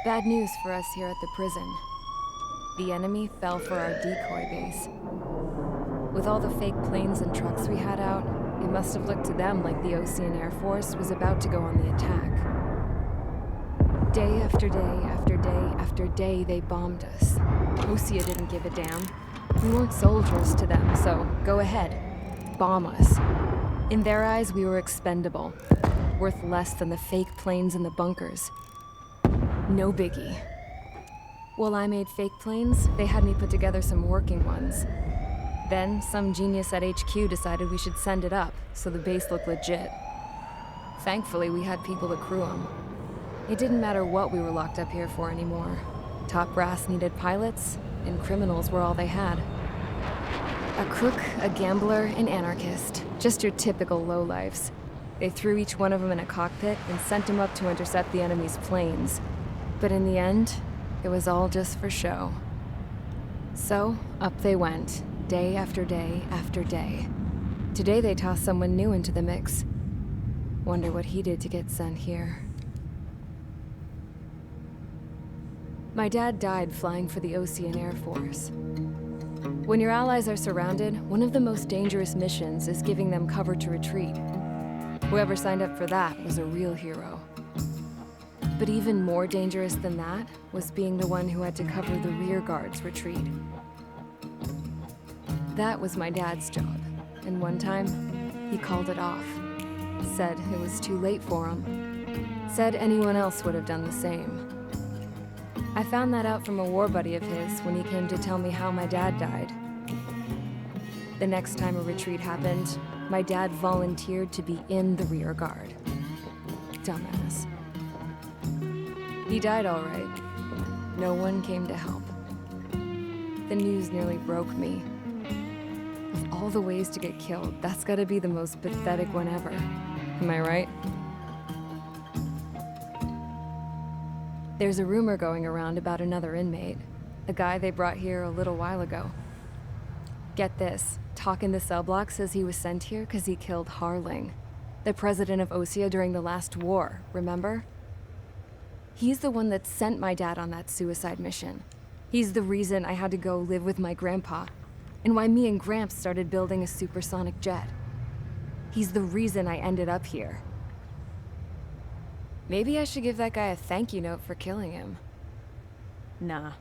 Bad news for us here at the prison. The enemy fell for our decoy base. With all the fake planes and trucks we had out, it must have looked to them like the Ocean Air Force was about to go on the attack. Day after day after day after day, they bombed us. Osea didn't give a damn. We weren't soldiers to them, so go ahead. Bomb us. In their eyes, we were expendable. Worth less than the fake planes in the bunkers. No biggie. While I made fake planes, they had me put together some working ones. Then, some genius at HQ decided we should send it up, so the base looked legit. Thankfully, we had people to crew them. It didn't matter what we were locked up here for anymore. Top brass needed pilots, and criminals were all they had. A crook, a gambler, an anarchist. Just your typical lowlifes. They threw each one of them in a cockpit and sent them up to intercept the enemy's planes. But in the end, it was all just for show. So, up they went, day after day after day. Today they tossed someone new into the mix. Wonder what he did to get sent here. My dad died flying for the Ocean Air Force. When your allies are surrounded, one of the most dangerous missions is giving them cover to retreat. Whoever signed up for that was a real hero. But even more dangerous than that was being the one who had to cover the rear guard's retreat. That was my dad's job, and one time, he called it off. Said it was too late for him. Said anyone else would have done the same. I found that out from a war buddy of his when he came to tell me how my dad died. The next time a retreat happened, my dad volunteered to be in the rear guard. Dumbass. He died all right. No one came to help. The news nearly broke me. Of all the ways to get killed, that's gotta be the most pathetic one ever. Am I right? There's a rumor going around about another inmate. A guy they brought here a little while ago. Get this, talk in the cell block says he was sent here because he killed Harling, the president of Osea during the last war, remember? He's the one that sent my dad on that suicide mission. He's the reason I had to go live with my grandpa, and why me and Gramps started building a supersonic jet. He's the reason I ended up here. Maybe I should give that guy a thank you note for killing him. Nah.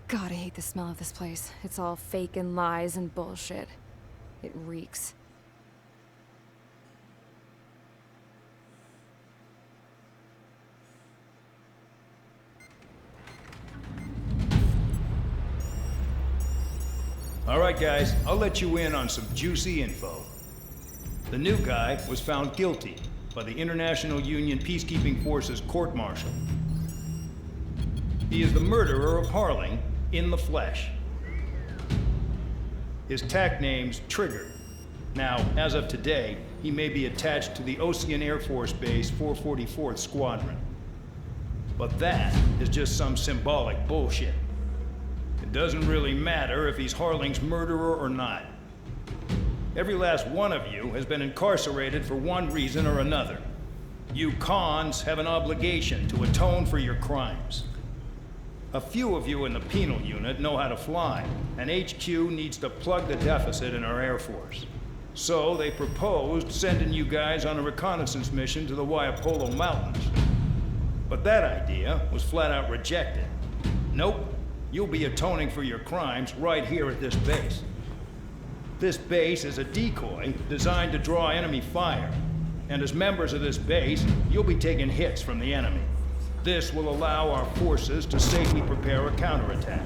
God, I hate the smell of this place. It's all fake and lies and bullshit. It reeks. All right, guys, I'll let you in on some juicy info. The new guy was found guilty by the International Union Peacekeeping Forces court-martial. He is the murderer of Harling in the flesh. His TAC name's Trigger. Now, as of today, he may be attached to the Ocean Air Force Base 444th Squadron. But that is just some symbolic bullshit. It doesn't really matter if he's Harling's murderer or not. Every last one of you has been incarcerated for one reason or another. You cons have an obligation to atone for your crimes. A few of you in the penal unit know how to fly, and HQ needs to plug the deficit in our Air Force. So they proposed sending you guys on a reconnaissance mission to the Waiapolo Mountains. But that idea was flat out rejected. Nope, you'll be atoning for your crimes right here at this base. This base is a decoy designed to draw enemy fire. And as members of this base, you'll be taking hits from the enemy. This will allow our forces to safely prepare a counterattack.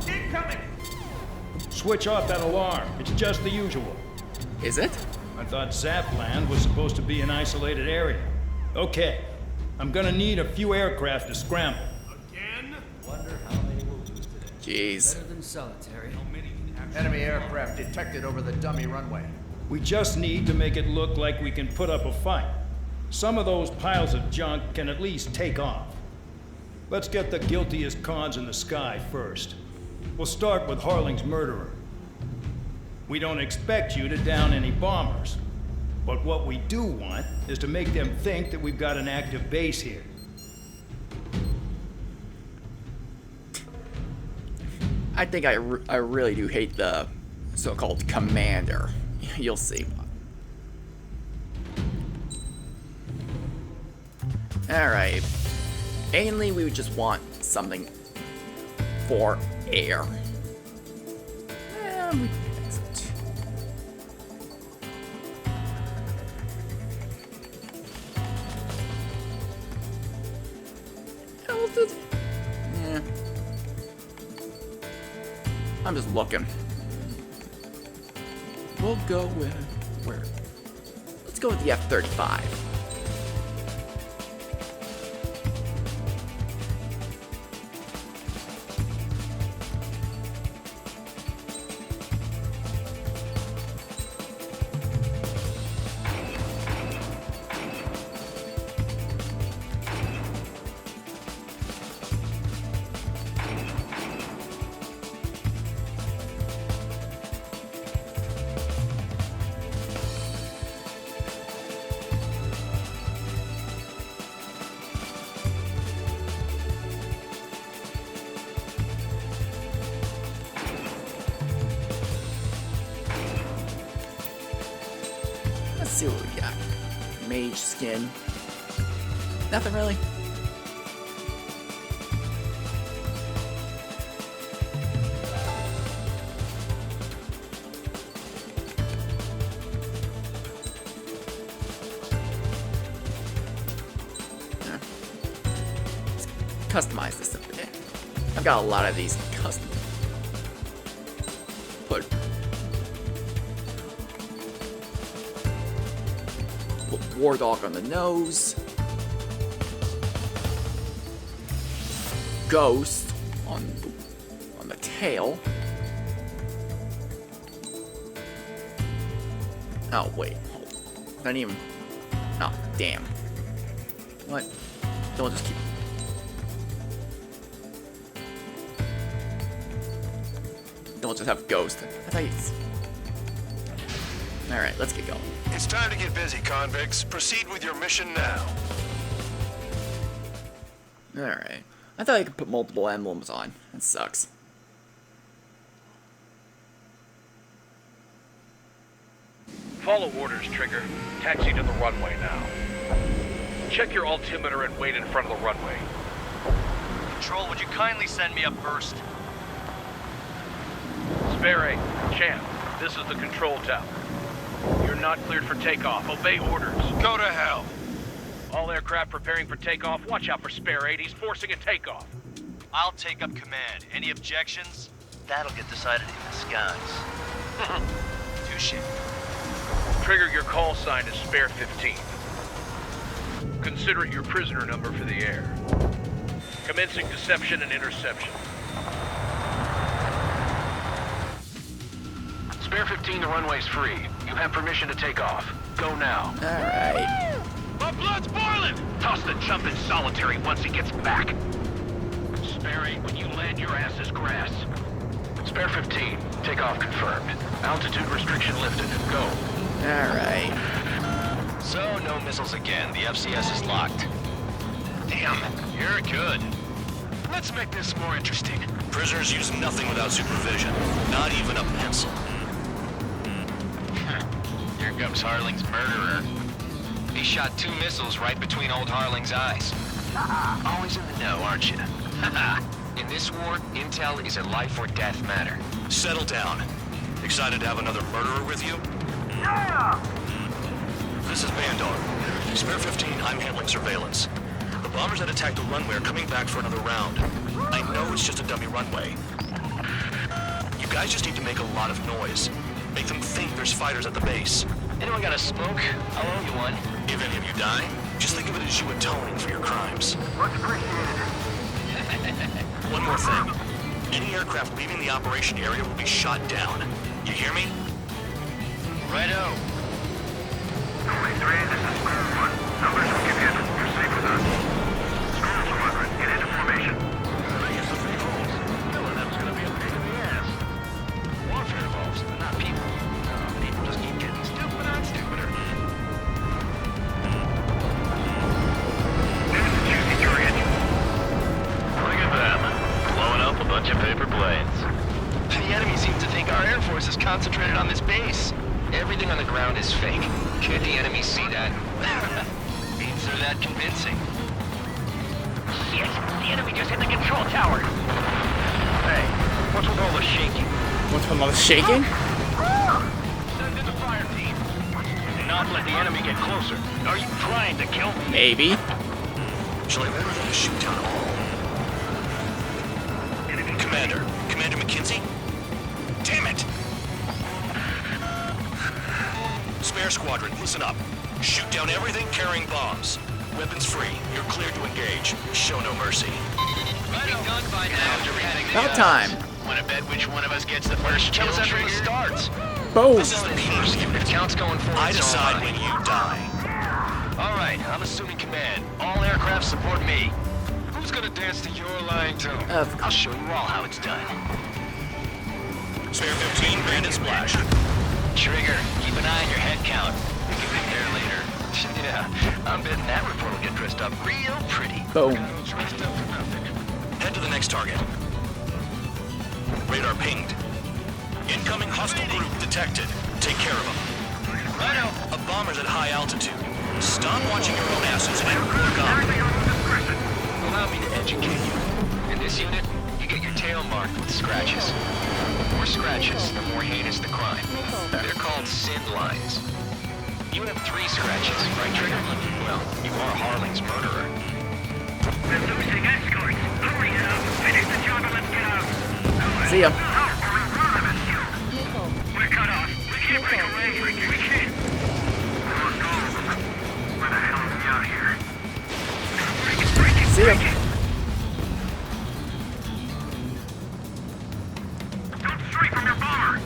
Incoming! Switch off that alarm. It's just the usual. Is it? I thought Zapland was supposed to be an isolated area. Okay, I'm gonna need a few aircraft to scramble. Again? Wonder how many will lose today. Jeez. Better than solitary. Enemy aircraft detected over the dummy runway. We just need to make it look like we can put up a fight. Some of those piles of junk can at least take off. Let's get the guiltiest cons in the sky first. We'll start with Harling's murderer. We don't expect you to down any bombers. But what we do want is to make them think that we've got an active base here. I think I really do hate the so-called Commander. You'll see. Alright. Mainly, we would just want something for air. Excellent. Yeah. I'm just looking. We'll go with where? Let's go with the F-35. Let's see what we got. Mage skin. Nothing really. Yeah. Let's customize this a bit. I've got a lot of these custom. Put War Dog on the nose. Ghost on the tail. Oh wait, hold. Not even. Oh damn. What? Don't just keep. Don't just have Ghost. I thought it's. All right, let's get going. It's time to get busy, convicts. Proceed with your mission now. Alright. I thought I could put multiple emblems on. That sucks. Follow orders, Trigger. Taxi to the runway now. Check your altimeter and wait in front of the runway. Control, would you kindly send me up first? Spare 8, Champ, this is the control tower. You're not cleared for takeoff. Obey orders. Go to hell. All aircraft preparing for takeoff. Watch out for Spare 8. He's forcing a takeoff. I'll take up command. Any objections? That'll get decided in the skies. Touche. Trigger, your call sign is Spare 15. Consider it your prisoner number for the air. Commencing deception and interception. Spare 15, the runway's free. You have permission to take off. Go now. Alright. My blood's boiling! Toss the chump in solitary once he gets back. Spare 8, when you land, your ass is grass. Spare 15, takeoff confirmed. Altitude restriction lifted. Go. Alright. So, no missiles again. The FCS is locked. Damn, you're good. Let's make this more interesting. Prisoners use nothing without supervision. Not even a pencil. Here comes Harling's murderer. He shot 2 missiles right between old Harling's eyes. Always in the know, aren't you? In this war, intel is a life or death matter. Settle down. Excited to have another murderer with you? Yeah! This is Bandog. Spare 15, I'm handling surveillance. The bombers that attacked the runway are coming back for another round. I know it's just a dummy runway. You guys just need to make a lot of noise. Make them think there's fighters at the base. Anyone got a smoke? I'll owe you one. If any of you die, just think of it as you atoning for your crimes. Much appreciated. One more thing. Any aircraft leaving the operation area will be shot down. You hear me? Righto. 23, this is Squadron 1. Numbers will give you. Proceed with us. Squadron 1, get into formation. Use the big holes. Killing them's gonna be a pain in the ass. Warfare evolves, but not people. People just keep getting stupider and stupider. There's the juicy target. Look at them. Blowing up a bunch of paper planes. concentrated on this base. Everything on the ground is fake. Can't the enemy see that? Means they're that convincing. Shit! The enemy just hit the control tower! Hey, what's with all the shaking? What's with all the shaking? Send in the fire team. Not let the enemy get closer. Are you trying to kill me? Maybe. Shall I order them to shoot down all? Commander Mckinsely? Damn it! Spare Squadron, listen up. Shoot down everything carrying bombs. Weapons free. You're cleared to engage. Show no mercy. Be done by now. About time. Want to bet which one of us gets the first kill after it starts? Boom. This is the first. If count's going forward, I it's all decide mine. when you die. All right, I'm assuming command. All aircraft support me. Who's gonna dance to your line tune? I'll show you all how it's done. Spare 15, Bandit Splash. Trigger, keep an eye on your head count. We can compare later. Yeah, I'm betting that report will get dressed up real pretty. Boom. Dressed up for nothing. Head to the next target. Radar pinged. Incoming hostile group detected. Take care of them. Righto. A bomber's at high altitude. Stop watching your own asses and work on. Allow me to educate you. In this unit, you get your tail marked with scratches. The more scratches, the more heinous the crime. They're called sin lines. You have 3 scratches, right, Trigger? Well, you are Harling's murderer. We're losing escorts. Hurry up. Finish the job and let's get out. See ya. We're cut off. We can't break away. We can't. Where the hell are we out here? Break it. See ya. Don't stray from your bomber.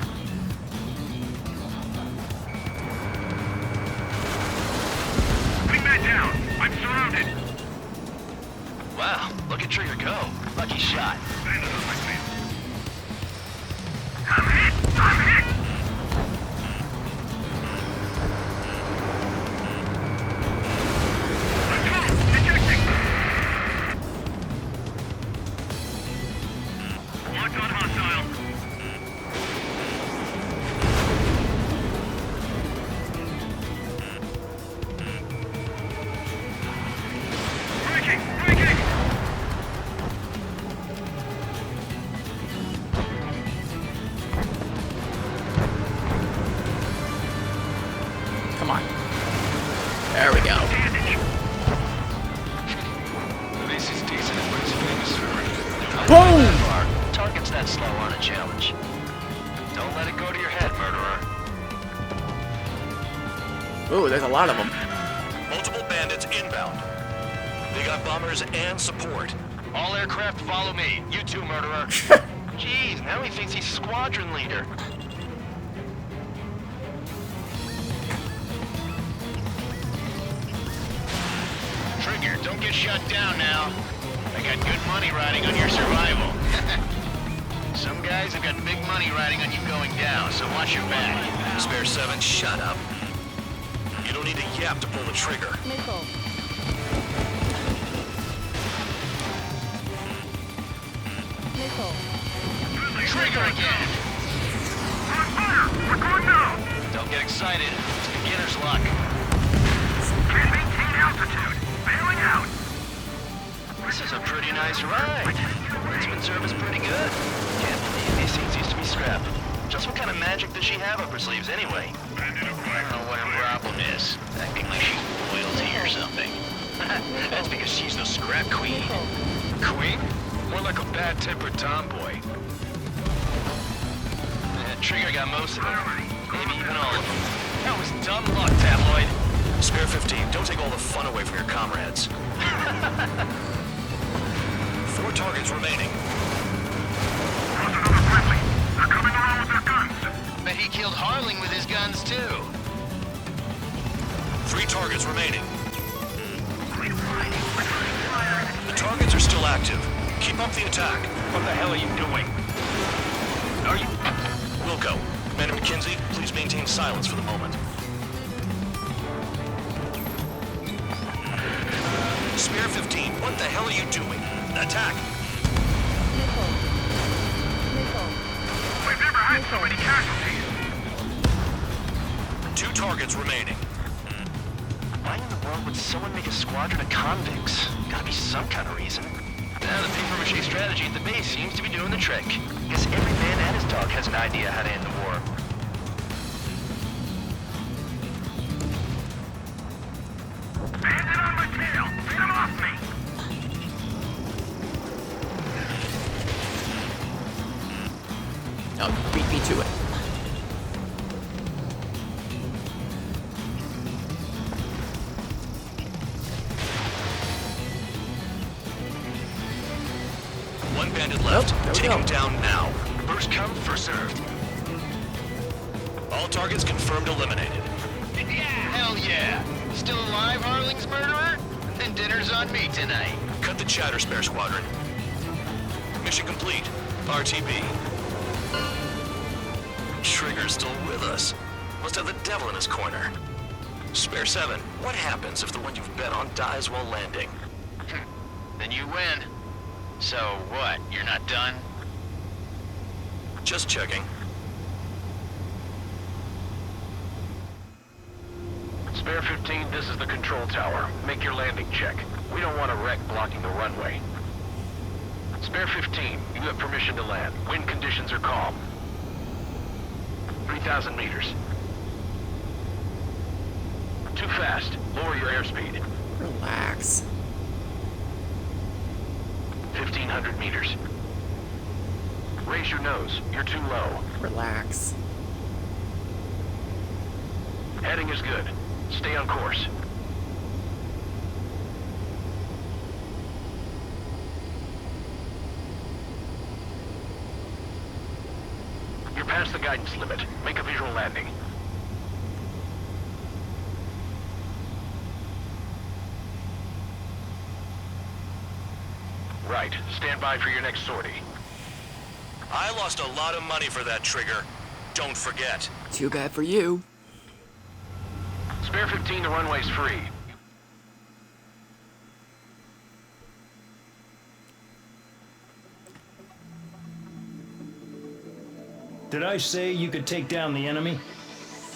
Wingman down. I'm surrounded. Wow, look at Trigger go. Lucky shot. I'm hit. I'm hit. Ejecting. Locked on hostile. Breaking! Breaking! Come on. There we go. This is decent and what it's famous for. Boom! Targets that slow on a challenge. Don't let it go to your head, murderer. Ooh, there's a lot of them. Multiple bandits inbound. They got bombers and support. All aircraft follow me. You too, murderer. Jeez, now he thinks he's squadron leader. Trigger, don't get shut down now. I got good money riding on your survival. Some guys have got big money riding on you going down, so watch your back. Spare 7, shut up. You don't need a yap to pull the trigger. Trigger again! On fire! We're going down! Don't get excited. It's beginner's luck. Can't maintain altitude. Bailing out. This is a pretty nice ride. Rinsman service pretty good. Can't believe these seats used to be scrapped. Just what kind of magic does she have up her sleeves anyway? I don't know what her problem is. Acting like she's royalty or something. That's because she's the scrap queen. Queen? More like a bad-tempered tomboy. Trigger got most of them. Maybe even all of them. That was dumb luck, tabloid. Spare 15, don't take all the fun away from your comrades. 4 targets remaining. Lost another friendly. They're coming around with their guns. Bet he killed Harling with his guns, too. 3 targets remaining. The targets are still active. Keep up the attack. What the hell are you doing? Are you... Wilco, Commander Mckinsely, please maintain silence for the moment. Spare 15, what the hell are you doing? Attack! We've never had so many casualties. targets remaining. Why in the world would someone make a squadron of convicts? Gotta be some kind of reason. Now, the paper-mache strategy at the base seems to be doing the trick. Guess every man and his dog has an idea how to end the war. Bandit on my tail! Get him off me! Now beat me to it. One bandit left. There we Take go. him down now. First come, first served. All targets confirmed eliminated. Hell yeah! Still alive, Harling's murderer? Then dinner's on me tonight. Cut the chatter, Spare Squadron. Mission complete. RTB. Trigger's still with us. Must have the devil in his corner. Spare 7, what happens if the one you've bet on dies while landing? Then you win. So what, you're not done? Just checking. Spare 15, this is the control tower. Make your landing check. We don't want a wreck blocking the runway. Spare 15, you have permission to land. Wind conditions are calm. 3,000 meters. Too fast. Lower your airspeed. Relax. 1,500 meters. Raise your nose. You're too low. Relax. Heading is good. Stay on course. You're past the guidance limit. Make a visual landing. Right. Stand by for your next sortie. I lost a lot of money for that trigger. Don't forget. Too bad for you. Spare 15, the runway's free. Did I say you could take down the enemy?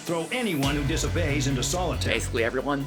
Throw anyone who disobeys into solitary. Basically everyone.